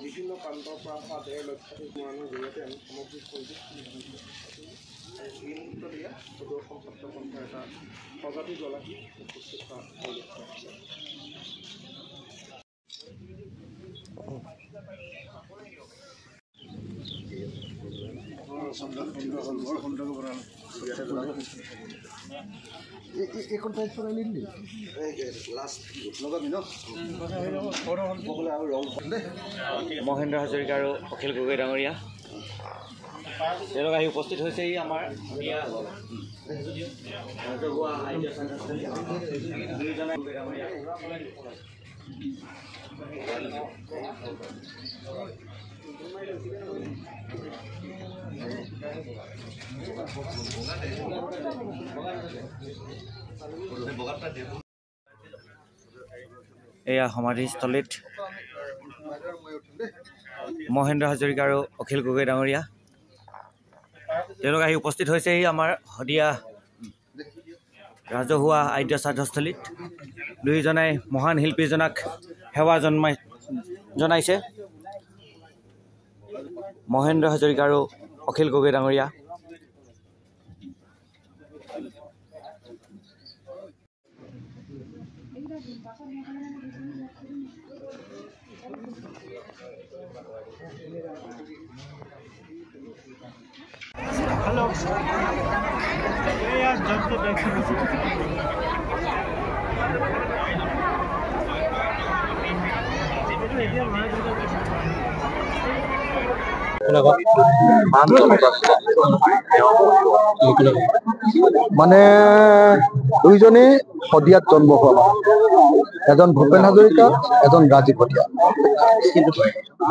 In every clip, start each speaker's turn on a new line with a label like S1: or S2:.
S1: বিভিন্ন প্ৰান্তৰ পৰা অহা 1.5 লক্ষাধিক মানুহৰ জৰিয়তে আমি সামগ্ৰিক পৰিৱেশ এই মুহূৰ্তত এয়া প্ৰদৰ্শন সত্ৰপন্থাৰ এটা সজাতি জ্বলাকি উপস্থিত হোৱা
S2: মহেন্দ্ৰ হাজৰিকা আৰু অখিল গগৈ ডাঙৰীয়া তেওঁলোক আহি উপস্থিত হৈছে আমাৰ এয়া সমাধিস্থলীত মহেন্দ্ৰ হাজৰিকা আৰু অখিল গগৈ ডাঙৰীয়া তেওঁলোক আহি উপস্থিত হৈছে আমাৰ শদিয়া ৰাজহুৱা আদ্য শ্ৰাদ্ধস্থলীত দুইজনাই মহান শিল্পীজনাক সেৱা জনাইছে মহেন্দ্ৰ হাজৰিকা আৰু অখিল গগৈ ডাঙৰীয়া
S3: Hello. Yeah, just the back.
S4: মানে দুইজনেই শদিয়াত জন্ম হোৱা এজন ভূপেন হাজৰিকা এজন ৰাজীৱ ভটিয়া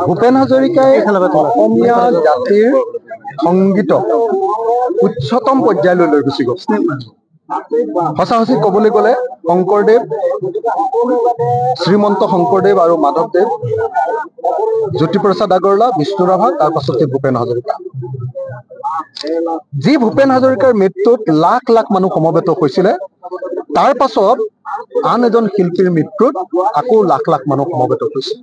S4: ভূপেন হাজৰিকাই অসমীয়া জাতিৰ সংগীতক উচ্চতম পৰ্যায়লৈ লৈ গুচি গ'ল সঁচা সঁচি ক'বলৈ গ'লে শংকৰদেৱ শ্ৰীমন্ত শংকৰদেৱ আৰু মাধৱদেৱ জ্যোতিপ্ৰসাদ আগৰৱালা বিষ্ণু ৰাভা তাৰ পাছতে ভূপেন হাজৰিকা যি ভূপেন হাজৰিকাৰ মৃত্যুত লাখ লাখ মানুহ সমবেত হৈছিলে তাৰ পাছত আন এজন শিল্পীৰ মৃত্যুত আকৌ লাখ লাখ মানুহ সমবেত হৈছিল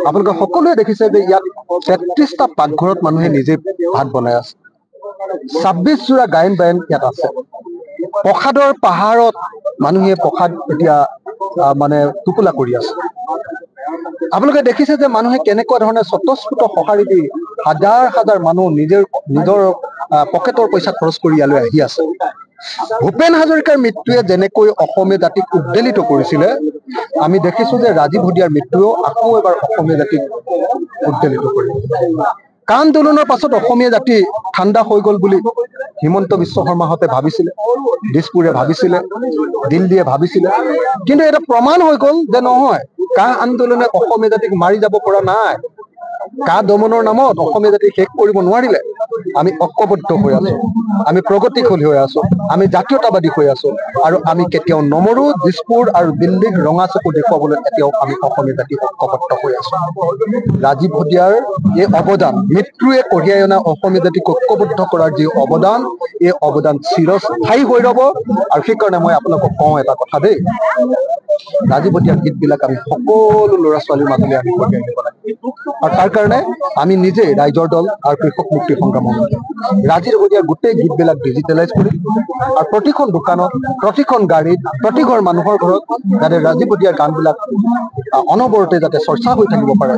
S4: আপোনালোকে সকলোৱে দেখিছে যে ইয়াত ৩৩টা পাকঘৰত মানুহে নিজে ভাত বনাই আছে ২৬ জোৰা গায়ন বায়ন ইয়াত আছে প্ৰসাদৰ পাহাৰত মানুহে প্ৰসাদ এতিয়া মানে টোপোলা কৰি আছে আপোনালোকে দেখিছে যে মানুহে কেনেকুৱা ধৰণে স্বতঃস্ফূৰ্ত সঁহাৰি দি হাজাৰ হাজাৰ মানুহ নিজৰ পকেটৰ পইচা খৰচ কৰি ইয়ালৈ আহি আছে ভূপেন হাজৰিকাৰ মৃত্যুৱে যেনেকৈ অসমীয়া জাতিক উদ্বেলিত কৰিছিলে আমি দেখিছো যে ৰাজীৱ ভটিয়াৰ মৃত্যুও আকৌ এবাৰ অসমীয়া জাতিক উদ্বেলিত কৰিলে কা আন্দোলনৰ পাছত অসমীয়া জাতি ঠাণ্ডা হৈ গ'ল বুলি হিমন্ত বিশ্ব শৰ্মাহঁতে ভাবিছিলে দিছপুৰে ভাবিছিলে দিল্লীয়ে ভাবিছিলে কিন্তু এটা প্ৰমাণ হৈ গ'ল যে নহয় কা আন্দোলনে অসমীয়া জাতিক মাৰি যাব পৰা নাই কা দমনৰ নামত অসমীয়া জাতি শেষ কৰিব নোৱাৰিলে আমি ঐক্যবদ্ধ হৈ আছো আমি প্ৰগতিশীল হৈ আছো আমি জাতীয়তাবাদী হৈ আছো আৰু আমি কেতিয়াও নমৰো দিছপুৰ আৰু দিল্লীক ৰঙা চকু দেখুৱাবলৈ এতিয়াও আমি অসমীয়া জাতি ঐক্যবদ্ধ হৈ আছো ৰাজীৱ ভটিয়াৰ এই অৱদান মৃত্যুৱে কঢ়িয়াই অনা অসমীয়া জাতিক ঐক্যবদ্ধ কৰাৰ যি অৱদান এই অৱদান চিৰস্থায়ী হৈ ৰ'ব আৰু সেইকাৰণে মই আপোনালোকক কওঁ এটা কথা দেই ৰাজীৱ ভটিয়াৰ গীতবিলাক আমি সকলো ল'ৰা ছোৱালীৰ মাজলৈ আমি কঢ়িয়াই নিব লাগে আৰু তাৰ কাৰণে আমি নিজে ৰাইজৰ দল আৰু কৃষক মুক্তি সংগ্ৰাম সমিতি ৰাজীৱ ভটিয়াৰ গোটেই গীতবিলাক ডিজিটেলাইজ কৰি আৰু প্ৰতিখন দোকানত প্ৰতিখন গাড়ীত প্ৰতি ঘৰ মানুহৰ ঘৰত যাতে ৰাজীৱ ভটিয়াৰ গানবিলাক অনবৰতে যাতে চৰ্চা হৈ থাকিব পাৰে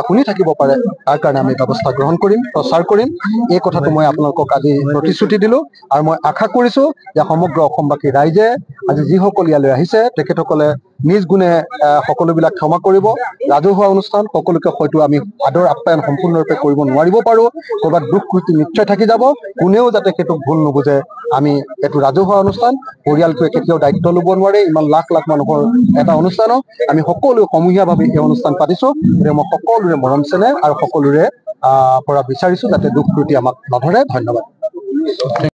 S4: শুনি থাকিব পাৰে তাৰ কাৰণে আমি ব্যৱস্থা গ্ৰহণ কৰিম প্ৰচাৰ কৰিম এই কথাটো মই আপোনালোকক আজি প্ৰতিশ্ৰুতি দিলোঁ আৰু মই আশা কৰিছোঁ যে সমগ্ৰ অসমবাসী ৰাইজে আজি যিসকল ইয়ালৈ আহিছে তেখেতসকলে নিজ গুণে সকলোবিলাক ক্ষমা কৰিব ৰাজহুৱা অনুষ্ঠান সকলোকে হয়তো আমি আদৰ আপ্যায়ন সম্পূৰ্ণৰূপে কৰিব নোৱাৰিব পাৰোঁ ক'ৰবাত দুখ ক্ৰুটি নিশ্চয় থাকি যাব কোনেও যাতে সেইটো ভুল নুবুজে আমি এইটো ৰাজহুৱা অনুষ্ঠান, পৰিয়ালটোৱে কেতিয়াও দায়িত্ব ল'ব নোৱাৰে। ইমান লাখ লাখ মানুহৰ এটা অনুষ্ঠানত আমি সকলোৱে সমূহীয়াভাৱে এই অনুষ্ঠান পাতিছোঁ। গতিকে মই সকলোৰে মৰম চেনেহ আৰু সকলোৰে পৰা বিচাৰিছোঁ যাতে দুখ ত্ৰুটি আমাক নধৰে। ধন্যবাদ।